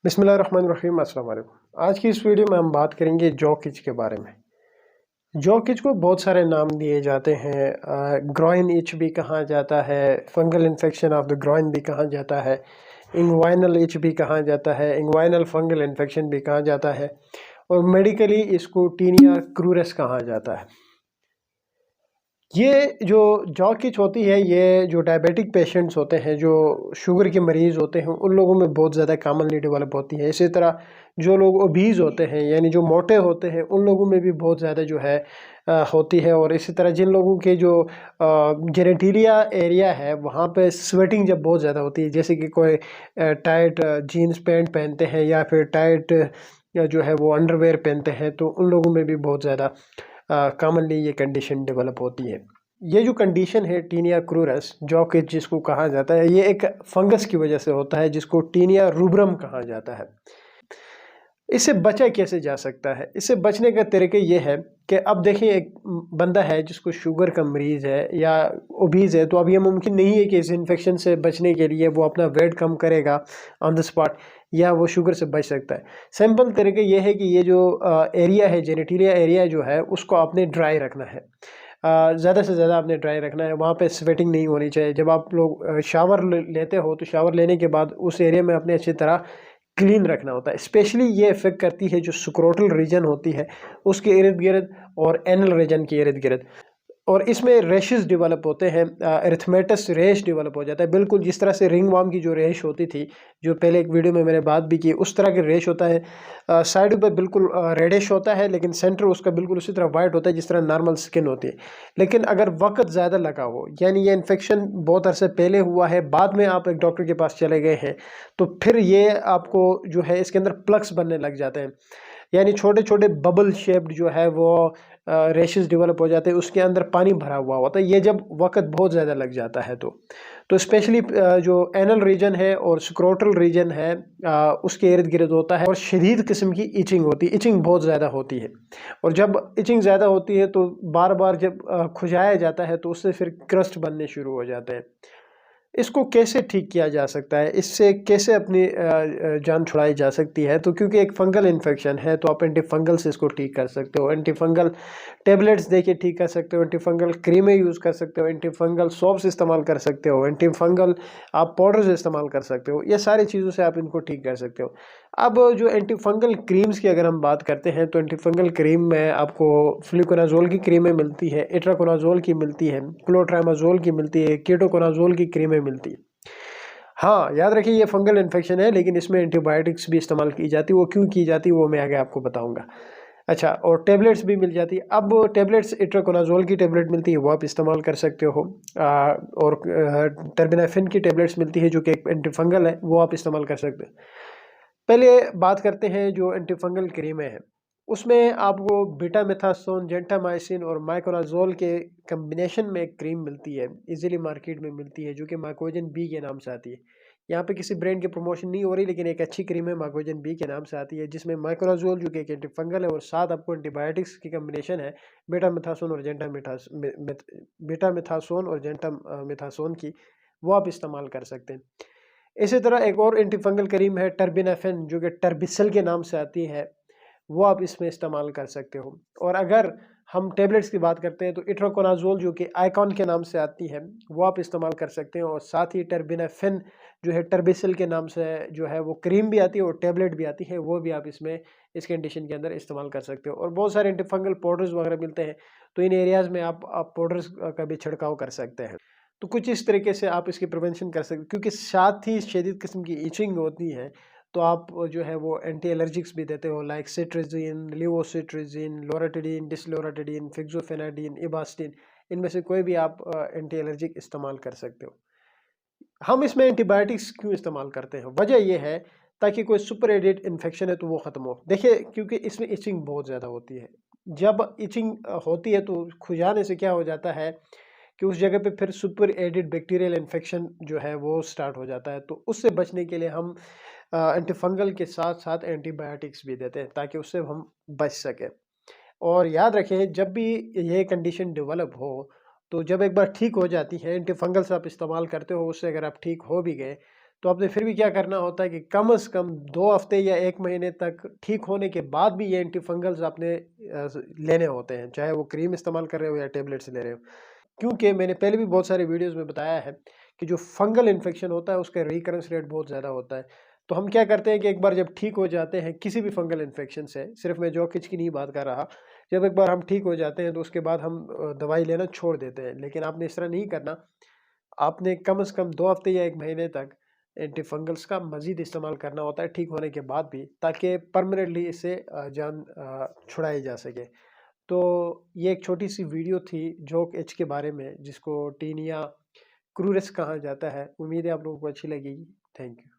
बिस्मिल्लाहिर्रहमानिर्रहीम, अस्सलाम वालेकुम। आज की इस वीडियो में हम बात करेंगे जॉ किच के बारे में। जॉ किच को बहुत सारे नाम दिए जाते हैं। ग्रॉइन इच भी कहा जाता है, fungal infection of the groin भी कहा जाता है, इंग्वाइनल इच भी कहा जाता है, इंग्वाइनल फंगल इन्फेक्शन भी कहा जाता है और मेडिकली इसको टीनिया क्रूरस कहा जाता है। ये जो जॉ किच होती है, ये जो डायबिटिक पेशेंट्स होते हैं, जो शुगर के मरीज़ होते हैं, उन लोगों में बहुत ज़्यादा कॉमनली डेवलप होती है। इसी तरह जो लोग ओबीज़ होते हैं, यानी जो मोटे होते हैं, उन लोगों में भी बहुत ज़्यादा जो है होती है। और इसी तरह जिन लोगों के जो जेनेटिलिया एरिया है, वहाँ पे स्वेटिंग जब बहुत ज़्यादा होती है, जैसे कि कोई टाइट जीन्स पैंट पहनते हैं या फिर टाइट या जो है वो अंडरवेयर पहनते हैं, तो उन लोगों में भी बहुत ज़्यादा कॉमनली ये कंडीशन डेवलप होती है। ये जो कंडीशन है टीनिया क्रूरस, जॉ किच जिसको कहा जाता है, ये एक फंगस की वजह से होता है जिसको टीनिया रूब्रम कहा जाता है। इससे बचा कैसे जा सकता है? इससे बचने का तरीका ये है कि अब देखिए, एक बंदा है जिसको शुगर का मरीज़ है या ओबीज़ है, तो अब ये मुमकिन नहीं है कि इस इन्फेक्शन से बचने के लिए वो अपना वेट कम करेगा ऑन द स्पॉट या वो शुगर से बच सकता है। सिंपल तरीका ये है कि ये जो एरिया है, जेनेटिलिया एरिया जो है, उसको आपने ड्राई रखना है। ज़्यादा से ज़्यादा आपने ड्राई रखना है, वहाँ पे स्वेटिंग नहीं होनी चाहिए। जब आप लोग शावर लेते हो, तो शावर लेने के बाद उस एरिया में अपने अच्छी तरह क्लीन रखना होता है। स्पेशली ये इफ़ेक्ट करती है जो स्क्रोटल रीजन होती है, उसके इर्द गिर्द और एनल रीजन के इर्द गिर्द। और इसमें रैशेस डेवलप होते हैं, एरिथमेटस रैश डेवलप हो जाता है, बिल्कुल जिस तरह से रिंग वार्म की जो रैश होती थी, जो पहले एक वीडियो में मैंने बात भी की, उस तरह के रैश होता है। साइड पे बिल्कुल रेडिश होता है, लेकिन सेंटर उसका बिल्कुल उसी तरह वाइट होता है जिस तरह नॉर्मल स्किन होती है। लेकिन अगर वक्त ज़्यादा लगा हो, यानी ये इन्फेक्शन बहुत अरसे पहले हुआ है, बाद में आप एक डॉक्टर के पास चले गए हैं, तो फिर ये आपको जो है इसके अंदर प्लग्स बनने लग जाते हैं, यानी छोटे छोटे बबल शेप्ड जो है वो रेशेस डेवलप हो जाते हैं, उसके अंदर पानी भरा हुआ होता है। ये जब वक्त बहुत ज़्यादा लग जाता है तो स्पेशली जो एनल रीजन है और स्क्रोटल रीजन है, उसके इर्द गिर्द होता है और शदीद किस्म की इचिंग होती है। इचिंग बहुत ज़्यादा होती है और जब इचिंग ज़्यादा होती है तो बार बार जब खुजाया जाता है तो उससे फिर क्रस्ट बनने शुरू हो जाते हैं। इसको कैसे ठीक किया जा सकता है? इससे कैसे अपनी जान छुड़ाई जा सकती है? तो क्योंकि एक फंगल इन्फेक्शन है, तो आप एंटी फंगल से इसको ठीक कर सकते हो। एंटी फंगल टैबलेट्स दे के ठीक कर सकते हो, एंटी फंगल क्रीमें यूज़ कर सकते हो, एंटी फंगल सोप्स इस्तेमाल कर सकते हो, एंटी फंगल आप पाउडर्स इस्तेमाल कर सकते हो। ये सारी चीज़ों से आप इनको ठीक कर सकते हो। अब जो एंटी फंगल क्रीम्स की अगर हम बात करते हैं, तो एंटी फंगल क्रीम में आपको फ्लुकोनाजोल की क्रीमें मिलती है, इट्राकोनाजोल की मिलती है, क्लोट्रामाजोल की मिलती है, कीटोकोनाजोल की क्रीमें मिलती है। हाँ, याद रखिए ये फंगल इन्फेक्शन है, लेकिन इसमें एंटीबायोटिक्स भी इस्तेमाल की जाती है। वो क्यों की जाती है वो मैं आगे आपको बताऊंगा। अच्छा, और टेबलेट्स भी मिल जाती है। अब टेबलेट्स इट्राकोनाजोल की टेबलेट मिलती है, वो आप इस्तेमाल कर सकते हो। और टर्बिनाफिन की टेबलेट्स मिलती है जो कि एक एंटीफंगल है, वो आप इस्तेमाल कर सकते हैं। पहले बात करते हैं जो एंटीफंगल क्रीमें हैं, उसमें आपको बीटामेथासोन, जेंटामाइसिन और माइकोनाजोल के कम्बिनेशन में एक क्रीम मिलती है, इजीली मार्केट में मिलती है, जो कि माइकोजन बी के नाम से आती है। यहाँ पे किसी ब्रांड की प्रमोशन नहीं हो रही, लेकिन एक अच्छी क्रीम है, माइकोजन बी के नाम से आती है, जिसमें माइकोनाजोल जो कि एक एंटीफंगल है और साथ आपको एंटीबायोटिक्स की कम्बिनेशन है, बेटामेथासोन और बेटामेथासोन और जेंटामेथासोन की, वो आप इस्तेमाल कर सकते हैं। इसी तरह एक और एंटीफंगल क्रीम है टर्बिनाफिन, जो कि टर्बिसल के नाम से आती है, वो आप इसमें इस्तेमाल कर सकते हो। और अगर हम टेबलेट्स की बात करते हैं, तो इट्रोकोनाजोल जो कि आइकॉन के नाम से आती है, वो आप इस्तेमाल कर सकते हैं। और साथ ही टर्बिनाफिन जो है टर्बिसल के नाम से जो है वो क्रीम भी आती है और टेबलेट भी आती है, वो भी आप इसमें इस कंडीशन के अंदर इस्तेमाल कर सकते हो। और बहुत सारे एंटीफंगल पाउडर्स वगैरह मिलते हैं, तो इन एरियाज़ में आप पाउडर्स का भी छिड़काव कर सकते हैं। तो कुछ इस तरीके से आप इसकी प्रिवेंशन कर सकते हैं, क्योंकि साथ ही शदीद किस्म की इचिंग होती है, तो आप जो है वो एंटी एलर्जिक्स भी देते हो, लाइक सिट्रिजिन, लिवोसिट्रिजिन, लोराटिडिन, डिसलोराटिडिन, फिक्सोफेनाडिन, इबास्टिन, इनमें से कोई भी आप एंटी एलर्जिक इस्तेमाल कर सकते हो। हम इसमें एंटीबायोटिक्स क्यों इस्तेमाल करते हैं? वजह यह है ताकि कोई सुपर एडेड इन्फेक्शन है तो वो ख़त्म हो। देखिए, क्योंकि इसमें इचिंग बहुत ज़्यादा होती है। जब इचिंग होती है तो खुजाने से क्या हो जाता है कि उस जगह पे फिर सुपर एडेड बैक्टीरियल इन्फेक्शन जो है वो स्टार्ट हो जाता है। तो उससे बचने के लिए हम एंटीफंगल के साथ साथ एंटीबायोटिक्स भी देते हैं, ताकि उससे हम बच सकें। और याद रखें, जब भी ये कंडीशन डेवलप हो, तो जब एक बार ठीक हो जाती है, एंटीफंगल्स आप इस्तेमाल करते हो, उससे अगर आप ठीक हो भी गए, तो आपने फिर भी क्या करना होता है कि कम से कम 2 हफ्ते या 1 महीने तक ठीक होने के बाद भी ये एंटी फंगल्स आपने लेने होते हैं, चाहे वो क्रीम इस्तेमाल कर रहे हो या टेबलेट्स ले रहे हो। क्योंकि मैंने पहले भी बहुत सारे वीडियोज़ में बताया है कि जो फंगल इन्फेक्शन होता है उसका रिकरेंस रेट बहुत ज़्यादा होता है। तो हम क्या करते हैं कि एक बार जब ठीक हो जाते हैं किसी भी फंगल इन्फेक्शन से, सिर्फ मैं जोकिच की नहीं बात कर रहा, जब एक बार हम ठीक हो जाते हैं तो उसके बाद हम दवाई लेना छोड़ देते हैं। लेकिन आपने इस तरह नहीं करना, आपने कम से कम 2 हफ्ते या 1 महीने तक एंटी फंगल्स का मज़ीद इस्तेमाल करना होता है ठीक होने के बाद भी, ताकि परमानेंटली इससे जान छुड़ाई जा सके। तो ये एक छोटी-सी वीडियो थी जोक एच के बारे में, जिसको टीनिया क्रूरस कहा जाता है। उम्मीद है आप लोगों को अच्छी लगेगी। Thank you.